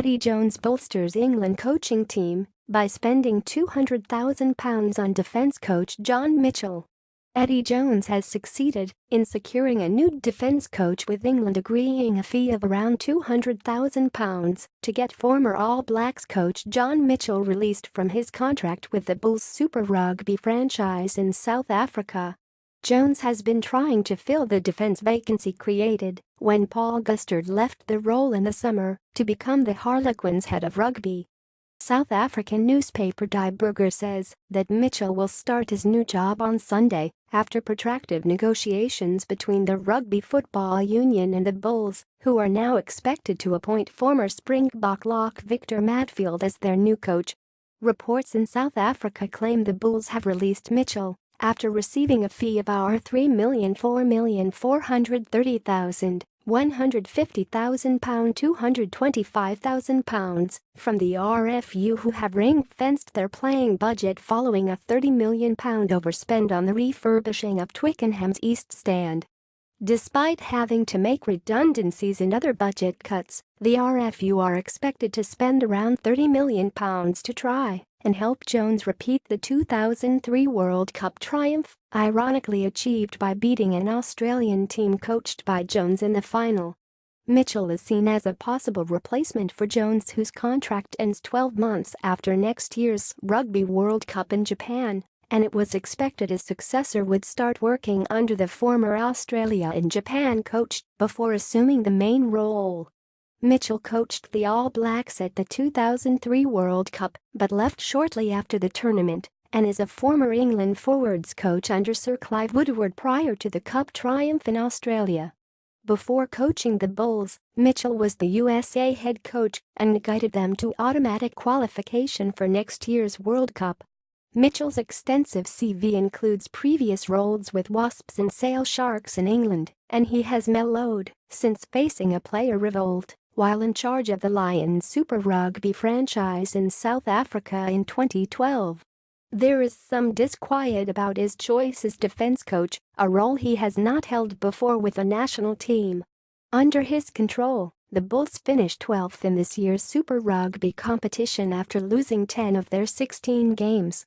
Edd.ie Jones bolsters England coaching team by spending £200,000 on defence coach John Mitchell.Eddie Jones has succeeded in securing a new defence coach, with England agreeing a fee of around £200,000 to get former All Blacks coach John Mitchell released from his contract with the Bulls Super Rugby franchise in South Africa. Jones has been trying to fill the defence vacancy created when Paul Gustard left the role in the summer to become the Harlequins head of rugby. South African newspaper Die Burger says that Mitchell will start his new job on Sunday after protracted negotiations between the Rugby Football Union and the Bulls, who are now expected to appoint former Springbok lock Victor Matfield as their new coach. Reports in South Africa claim the Bulls have released Mitchell after receiving a fee of £4,430,150,000 £225,000 from the RFU, who have ring-fenced their playing budget following a £30 million overspend on the refurbishing of Twickenham's East Stand. Despite having to make redundancies and other budget cuts, the RFU are expected to spend around £30 million to try and help Jones repeat the 2003 World Cup triumph, ironically achieved by beating an Australian team coached by Jones in the final. Mitchell is seen as a possible replacement for Jones, whose contract ends 12 months after next year's Rugby World Cup in Japan, and it was expected his successor would start working under the former Australia and Japan coach before assuming the main role. Mitchell coached the All Blacks at the 2003 World Cup but left shortly after the tournament, and is a former England forwards coach under Sir Clive Woodward prior to the Cup triumph in Australia. Before coaching the Bulls, Mitchell was the USA head coach and guided them to automatic qualification for next year's World Cup. Mitchell's extensive CV includes previous roles with Wasps and Sale Sharks in England, and he has mellowed since facing a player revolt while in charge of the Lions Super Rugby franchise in South Africa in 2012. There is some disquiet about his choice as defence coach, a role he has not held before with the national team. Under his control, the Bulls finished 12th in this year's Super Rugby competition after losing 10 of their 16 games.